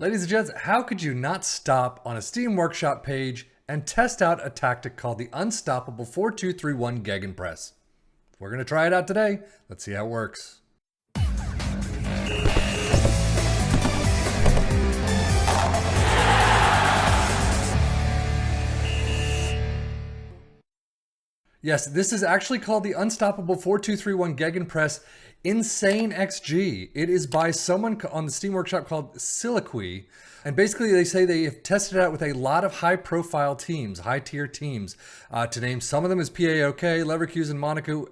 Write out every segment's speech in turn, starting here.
Ladies and gents, how could you not stop on a Steam Workshop page and test out a tactic called the Unstoppable 4231 Gegenpress? We're going to try it out today. Let's see how it works. Yes, this is actually called the Unstoppable 4231 Gegenpress Insane XG. It is by someone on the Steam Workshop called SilaQui. And basically they say they have tested it out with a lot of high profile teams, high tier teams. To name some of them is PAOK, Leverkusen, Monaco,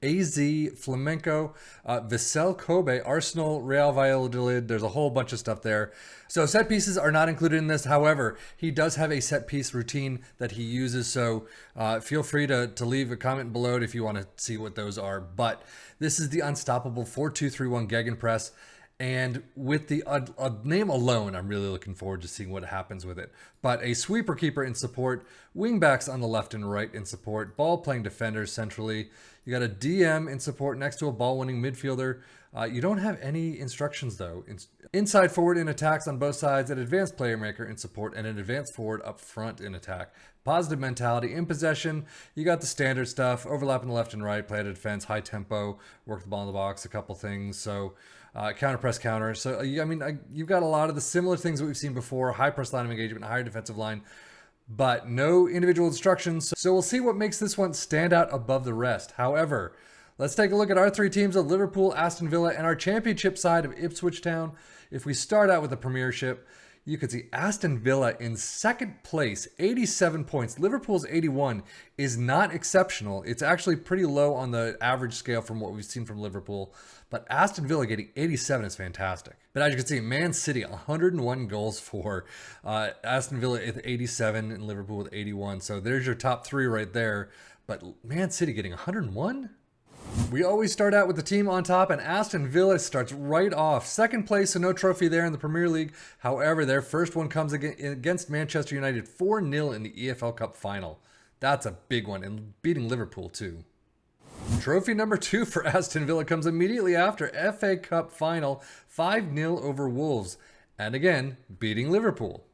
AZ, Flamenco, Vissel Kobe, Arsenal, Real Valladolid. There's a whole bunch of stuff there. So set pieces are not included in this. However, he does have a set piece routine that he uses. So feel free to leave a comment below if you want to see what those are. But this is the Unstoppable 4231 Gegenpress. And with the name alone, I'm really looking forward to seeing what happens with it. But a sweeper keeper in support, wingbacks on the left and right in support, ball playing defenders centrally. You got a DM in support next to a ball winning midfielder. You don't have any instructions though. Inside forward in attacks on both sides, an advanced player maker in support, and an advanced forward up front in attack. Positive mentality in possession. You got the standard stuff, overlap in the left and right, play at defense, high tempo, work the ball in the box, a couple things. So counter press counter. So I mean, you've got a lot of the similar things that we've seen before: high press line of engagement, higher defensive line, but no individual instructions. So we'll see what makes this one stand out above the rest. However, let's take a look at our three teams of Liverpool, Aston Villa, and our championship side of Ipswitch Town. If we start out with the Premiership, you can see Aston Villa in second place, 87 points. Liverpool's 81 is not exceptional. It's actually pretty low on the average scale from what we've seen from Liverpool. But Aston Villa getting 87 is fantastic. But as you can see, Man City, 101 goals for Aston Villa at 87 and Liverpool with 81. So there's your top three right there. But Man City getting 101? We always start out with the team on top, and Aston Villa starts right off. Second place, so no trophy there in the Premier League. However, their first one comes against Manchester United 4-0 in the EFL Cup final. That's a big one, and beating Liverpool too. Trophy number 2 for Aston Villa comes immediately after FA Cup final, 5-0 over Wolves, and again, beating Liverpool.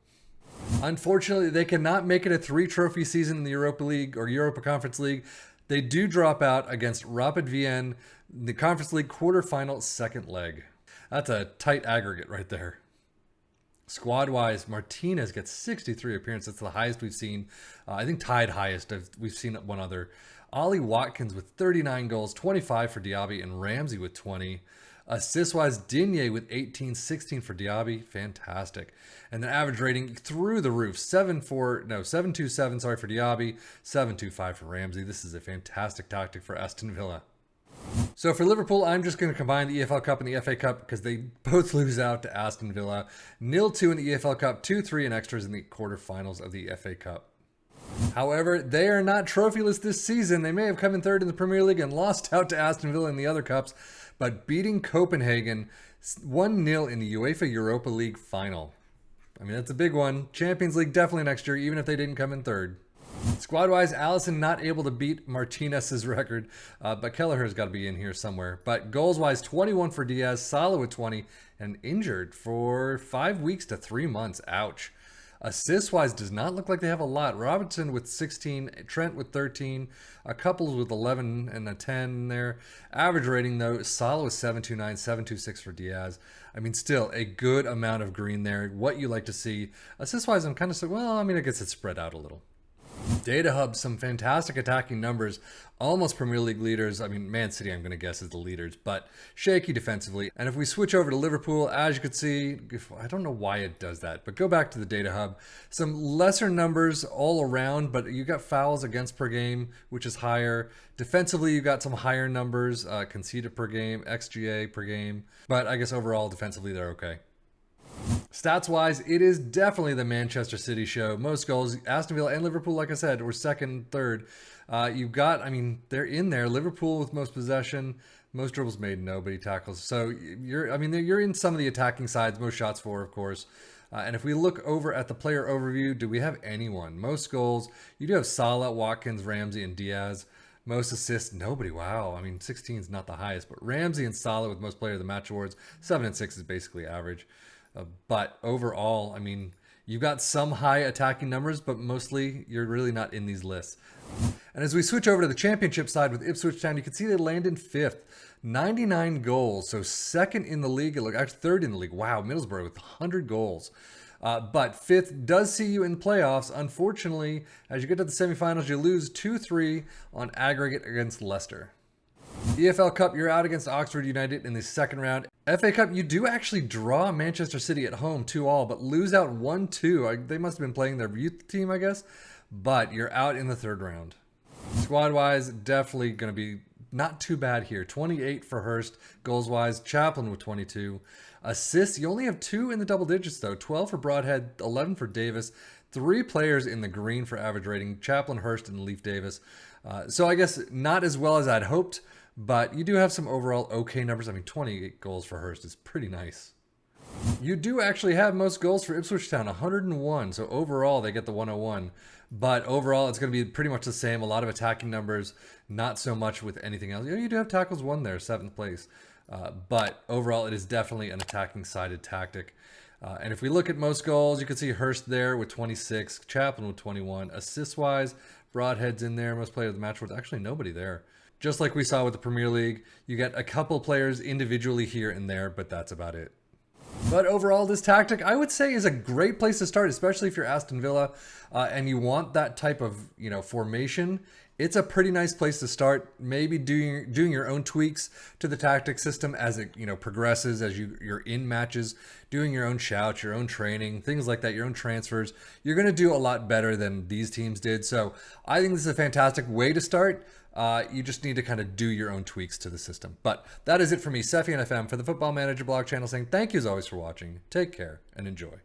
Unfortunately, they cannot make it a 3-trophy season in the Europa League or Europa Conference League. They do drop out against Rapid Vienna, the Conference League quarterfinal second leg. That's a tight aggregate right there. Squad-wise, Martinez gets 63 appearances. That's the highest we've seen. I think tied highest. We've seen one other. Ollie Watkins with 39 goals, 25 for Diaby, and Ramsey with 20. Assist-wise, Digne with 18, 16 for Diaby. Fantastic. And the average rating through the roof. 727, sorry, for Diaby. 725 for Ramsey. This is a fantastic tactic for Aston Villa. So for Liverpool, I'm just going to combine the EFL Cup and the FA Cup because they both lose out to Aston Villa. 0-2 in the EFL Cup, 2-3 in extras in the quarterfinals of the FA Cup. However, they are not trophyless this season. They may have come in third in the Premier League and lost out to Aston Villa in the other cups, but beating Copenhagen 1-0 in the UEFA Europa League final. I mean, that's a big one. Champions League definitely next year, even if they didn't come in third. Squad-wise, Allison not able to beat Martinez's record, but Kelleher's got to be in here somewhere. But goals-wise, 21 for Diaz, Salah with 20, and injured for 5 weeks to 3 months. Ouch. Assist-wise, does not look like they have a lot. Robertson with 16, Trent with 13, a couple with 11 and a 10 there. Average rating, though, Salah with 729, 726 for Diaz. I mean, still a good amount of green there. What you like to see. Assist-wise, I'm kind of saying, well, I mean, I guess it's spread out a little. Data Hub, some fantastic attacking numbers, almost Premier League leaders. I mean, Man City, I'm going to guess, is the leaders, but shaky defensively. And if we switch over to Liverpool, as you can see, I don't know why it does that, but go back to the Data Hub. Some lesser numbers all around, but you got fouls against per game, which is higher. Defensively, you got some higher numbers, conceded per game, XGA per game, but I guess overall, defensively, they're okay. Stats-wise, it is definitely the Manchester City show. Most goals, Aston Villa and Liverpool, like I said, were second, third. You've got, I mean, they're in there. Liverpool with most possession, most dribbles made, nobody tackles. So you're in some of the attacking sides, most shots for, of course. And if we look over at the player overview, do we have anyone? Most goals, you do have Salah, Watkins, Ramsey, and Diaz. Most assists, nobody. Wow. I mean, 16 is not the highest, but Ramsey and Salah with most player of the match awards. 7 and 6 is basically average. But overall, I mean, you've got some high attacking numbers, but mostly you're really not in these lists. And as we switch over to the championship side with Ipswitch Town, you can see they land in 5th. 99 goals, so 2nd in the league. Actually, 3rd in the league. Wow, Middlesbrough with 100 goals. But 5th does see you in playoffs. Unfortunately, as you get to the semifinals, you lose 2-3 on aggregate against Leicester. EFL Cup, you're out against Oxford United in the 2nd round. FA Cup, you do actually draw Manchester City at home 2-2, but lose out 1-2. They must have been playing their youth team, I guess. But you're out in the 3rd round. Squad-wise, definitely going to be not too bad here. 28 for Hurst. Goals-wise, Chaplin with 22. Assists, you only have 2 in the double digits, though. 12 for Broadhead, 11 for Davis. 3 players in the green for average rating. Chaplin, Hurst, and Leaf Davis. So I guess not as well as I'd hoped, but you do have some overall okay numbers. I mean, 28 goals for Hurst is pretty nice. You do actually have most goals for Ipswich Town, 101. So overall, they get the 101. But overall, it's going to be pretty much the same. A lot of attacking numbers, not so much with anything else. You do have tackles 1 there, 7th place. But overall, it is definitely an attacking-sided tactic. And if we look at most goals, you can see Hurst there with 26, Chaplin with 21. Assist-wise, Broadhead's in there. Most players of the match with actually nobody there. Just like we saw with the Premier League, you get a couple players individually here and there, but that's about it. But overall, this tactic, I would say, is a great place to start, especially if you're Aston Villa and you want that type of, formation. It's a pretty nice place to start. Maybe doing your own tweaks to the tactic system as it progresses, as you're in matches, doing your own shouts, your own training, things like that, your own transfers. You're going to do a lot better than these teams did. So I think this is a fantastic way to start. You just need to kind of do your own tweaks to the system. But that is it for me, Sefi and FM, for the Football Manager blog channel, saying thank you as always for watching. Take care and enjoy.